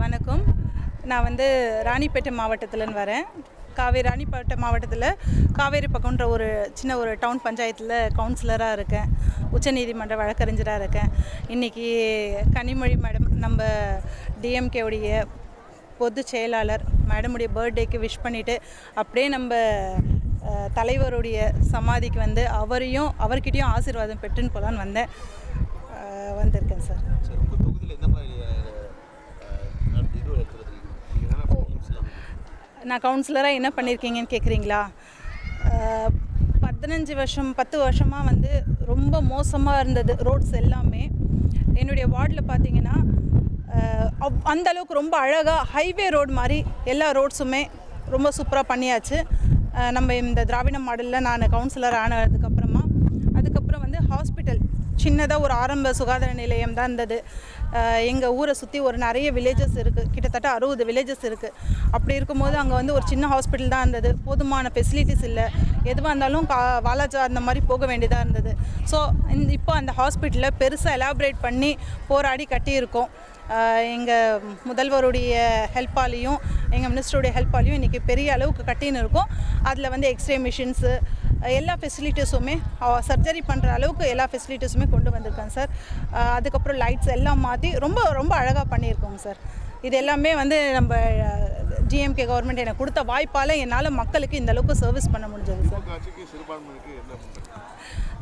வணக்கம். நான் வந்து ராணிப்பேட்டை மாவட்டத்திலேருந்து வரேன். ராணிப்பேட்டை மாவட்டத்தில் காவேரி பக்கம்ன்ற ஒரு சின்ன ஒரு டவுன் பஞ்சாயத்தில் கவுன்சிலராக இருக்கேன். உச்சநீதிமன்ற வழக்கறிஞராக இருக்கேன். இன்றைக்கி கனிமொழி மேடம் நம்ம டிஎம்கேவுடைய பொதுச் செயலாளர் மேடமுடைய பர்த்டேக்கு விஷ் பண்ணிவிட்டு அப்படியே நம்ம தலைவருடைய சமாதிக்கு வந்து அவர்கிட்டையும் ஆசீர்வாதம் பெற்றுன்னு போகலான்னு வந்திருக்கேன் சார். நான் கவுன்சிலராக என்ன பண்ணியிருக்கீங்கன்னு கேட்குறீங்களா? 10 வருஷமாக வந்து ரொம்ப மோசமாக இருந்தது ரோட்ஸ் எல்லாமே. என்னுடைய வார்டில் பார்த்தீங்கன்னா அந்தளவுக்கு ரொம்ப அழகாக ஹைவே ரோடு மாதிரி எல்லா ரோட்ஸுமே ரொம்ப சூப்பராக பண்ணியாச்சு. நம்ம இந்த திராவிட மாடலில் நான் கவுன்சிலர் அதுக்கப்புறம் வந்து ஹாஸ்பிட்டல் சின்னதாக ஒரு ஆரம்ப சுகாதார நிலையம் தான் இருந்தது. எங்கள் ஊரை சுற்றி ஒரு நிறைய வில்லேஜஸ் இருக்குது, கிட்டத்தட்ட 60 வில்லேஜஸ் இருக்குது. அப்படி இருக்கும்போது அங்கே வந்து ஒரு சின்ன ஹாஸ்பிட்டல் தான் இருந்தது. போதுமான ஃபெசிலிட்டிஸ் இல்லை. எதுவாக இருந்தாலும் வாலாஜா அந்த மாதிரி போக வேண்டியதாக இருந்தது. ஸோ இப்போ அந்த ஹாஸ்பிட்டலில் பெருசாக எலாபரேட் பண்ணி போராடி கட்டியிருக்கோம். எங்கள் முதல்வருடைய ஹெல்ப்பாலையும் எங்கள் மினிஸ்டருடைய ஹெல்ப்பாலையும் இன்றைக்கி பெரிய அளவுக்கு கட்டின்னு இருக்கோம். அதில் வந்து எக்ஸ்ரே மிஷின்ஸு எல்லா ஃபெசிலிட்டிஸுமே சர்ஜரி பண்ணுற அளவுக்கு எல்லா ஃபெசிலிட்டிஸுமே கொண்டு வந்திருக்கேன் சார். அதுக்கப்புறம் லைட்ஸ் எல்லாம் மாற்றி ரொம்ப ரொம்ப அழகாக பண்ணியிருக்கோங்க சார். இது எல்லாமே வந்து நம்ம டிஎம்கே கவர்மெண்ட் எனக்கு கொடுத்த வாய்ப்பால் என்னால் மக்களுக்கு இந்த அளவுக்கு சர்வீஸ் பண்ண முடிஞ்சது சார்.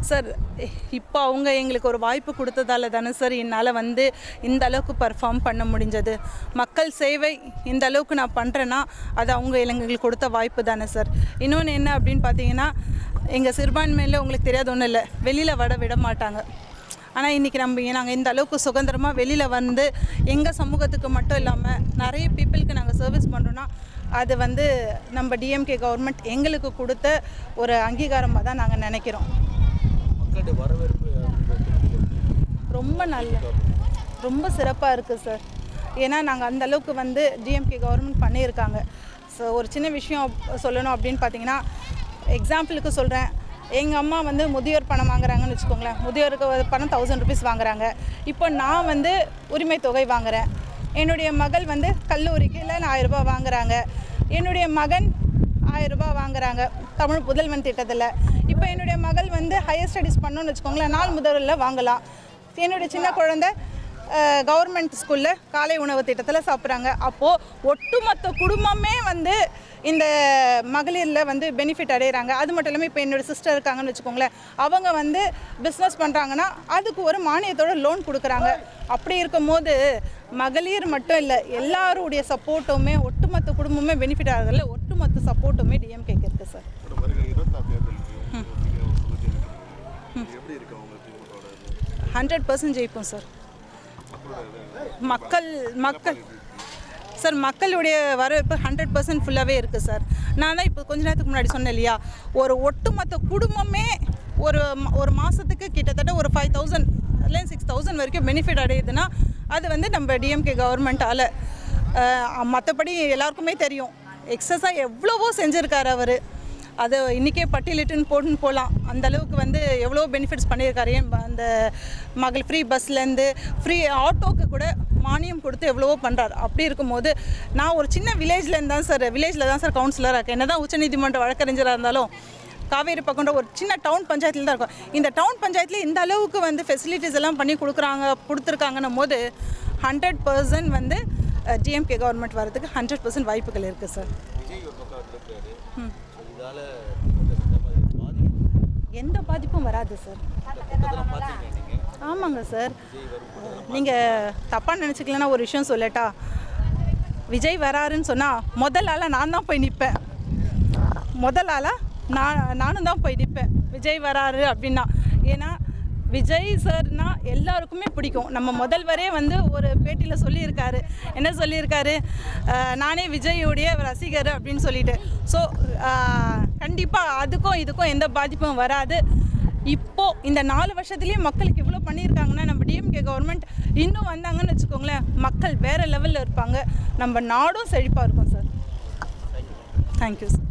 சார் இப்போ அவங்க எங்களுக்கு ஒரு வாய்ப்பு கொடுத்ததால தானே சார் என்னால் வந்து இந்த அளவுக்கு பர்ஃபார்ம் பண்ண முடிஞ்சது. மக்கள் சேவை இந்த அளவுக்கு நான் பண்ணுறேன்னா அது அவங்க எங்களுக்கு கொடுத்த வாய்ப்பு தானே சார். இன்னொன்று என்ன அப்படின்னு பார்த்தீங்கன்னா, எங்கள் சிறுபான்மையில் உங்களுக்கு தெரியாத ஒன்றும் இல்லை, வெளியில் விட மாட்டாங்க. ஆனால் இன்றைக்கி நாங்கள் இந்த அளவுக்கு சுதந்திரமாக வெளியில் வந்து எங்கள் சமூகத்துக்கு மட்டும் இல்லாமல் நிறைய பீப்புளுக்கு நாங்கள் சர்வீஸ் பண்ணுறோன்னா அது வந்து நம்ம டிஎம்கே கவர்மெண்ட் எங்களுக்கு கொடுத்த ஒரு அங்கீகாரமாக தான் நாங்கள் நினைக்கிறோம். ரொம்ப சிறப்பாக இருக்குது சார். ஏன்னா நாங்கள் அந்தளவுக்கு வந்து டிஎம்கே கவர்மெண்ட் பண்ணியிருக்காங்க. ஸோ ஒரு சின்ன விஷயம் சொல்லணும் அப்படின்னு பார்த்தீங்கன்னா, எக்ஸாம்பிளுக்கு சொல்கிறேன். எங்கள் அம்மா வந்து முதியோர் பணம் வாங்குறாங்கன்னு வச்சுக்கோங்களேன். முதியோருக்கு பணம் 1000 ருபீஸ் வாங்குறாங்க. இப்போ நான் வந்து உரிமை தொகை வாங்குகிறேன். என்னுடைய மகள் வந்து கல்லூரிக்கு இல்லை 1000 ரூபா வாங்குகிறாங்க. என்னுடைய மகன் 1000 ரூபா வாங்குகிறாங்க தமிழ் புதல்வன் திட்டத்தில். இப்போ என்னுடைய மகள் வந்து ஹையர் ஸ்டடீஸ் பண்ணணும்னு வச்சுக்கோங்களேன், நாள் முதலில் வாங்கலாம். என்னுடைய சின்ன குழந்தை கவர்மெண்ட் ஸ்கூலில் காலை உணவு திட்டத்தில் சாப்பிட்றாங்க. அப்போது ஒட்டுமொத்த குடும்பமே வந்து இந்த மகளிரில் வந்து பெனிஃபிட் அடைகிறாங்க. அது மட்டும் இல்லாமல் இப்போ என்னோடய சிஸ்டர் இருக்காங்கன்னு வச்சுக்கோங்களேன், அவங்க வந்து பிஸ்னஸ் பண்ணுறாங்கன்னா அதுக்கு ஒரு மானியத்தோட லோன் கொடுக்குறாங்க. அப்படி இருக்கும்போது மகளிர் மட்டும் இல்லை, எல்லாருடைய சப்போர்ட்டுமே ஒட்டுமொத்த குடும்பமே பெனிஃபிட் ஆகிறதில்ல, ஒட்டுமொத்த சப்போர்ட்டுமே டிஎம்கேக்கு இருக்குது சார். 100% ஜெயிப்போம் சார். மக்களுடைய வரவேற்பு 100% ஃபுல்லாகவே இருக்குது சார். நான் தான் இப்போ கொஞ்ச நேரத்துக்கு முன்னாடி சொன்னேன் இல்லையா, ஒரு ஒட்டுமொத்த குடும்பமே ஒரு மாதத்துக்கு கிட்டத்தட்ட ஒரு 5000 இல்லை 6000 வரைக்கும் பெனிஃபிட் அடையுதுன்னா அது வந்து நம்ம டிஎம்கே கவர்மெண்ட்டால். மற்றபடி எல்லாருக்குமே தெரியும் எக்ஸஸாக எவ்வளவோ செஞ்சுருக்காரு அவர். அது இன்றைக்கே பட்டியலிட்டுன்னு போகலாம். அந்தளவுக்கு வந்து எவ்வளோ பெனிஃபிட்ஸ் பண்ணியிருக்காரு. அந்த மகள் ஃப்ரீ பஸ்லேருந்து ஃப்ரீ ஆட்டோவுக்கு கூட மானியம் கொடுத்து எவ்வளவோ பண்ணுறாரு. அப்படி இருக்கும்போது நான் ஒரு சின்ன வில்லேஜில் தான் சார் கவுன்சிலராக இருக்கேன். என்ன தான் உச்சநீதிமன்ற வழக்கறிஞராக இருந்தாலும் காவேரி பக்கம்ன்ற ஒரு சின்ன டவுன் பஞ்சாயத்தில் தான் இருக்கும். இந்த டவுன் பஞ்சாயத்தில் இந்த அளவுக்கு வந்து ஃபெசிலிட்டிஸ் எல்லாம் பண்ணி கொடுத்துருக்காங்கன்னும் போது 100% வந்து டிஎம்கே கவர்மெண்ட் வரதுக்கு 100% வாய்ப்புகள் இருக்குது சார். எந்த பாதிப்பும் வராது சார். ஆமாங்க சார். நீங்கள் தப்பாக நினச்சிக்கலன்னா ஒரு விஷயம் சொல்லட்டா, விஜய் வராருன்னு சொன்னால் முதல் ஆளாக நான் தான் போய் நிற்பேன். நானும் தான் போய் நிற்பேன் விஜய் வராரு அப்படின்னா. ஏன்னா விஜய் சார்னா எல்லாருக்குமே பிடிக்கும். நம்ம முதல்வரே வந்து ஒரு பேட்டியில் சொல்லியிருக்காரு. என்ன சொல்லியிருக்காரு? நானே விஜய்யுடைய ரசிகர் அப்படின்னு சொல்லிட்டு. ஸோ கண்டிப்பாக அதுக்கும் இதுக்கும் எந்த பாதிப்பும் வராது. இப்போது இந்த 4 வருஷத்துலேயே மக்களுக்கு இவ்வளோ பண்ணியிருக்காங்கன்னா நம்ம டிஎம்கே கவர்மெண்ட் இன்னும் வந்தாங்கன்னு வச்சுக்கோங்களேன், மக்கள் வேறு லெவலில் இருப்பாங்க. நம்ம நாடும் செழிப்பாக இருக்கும் சார். Thank you sir.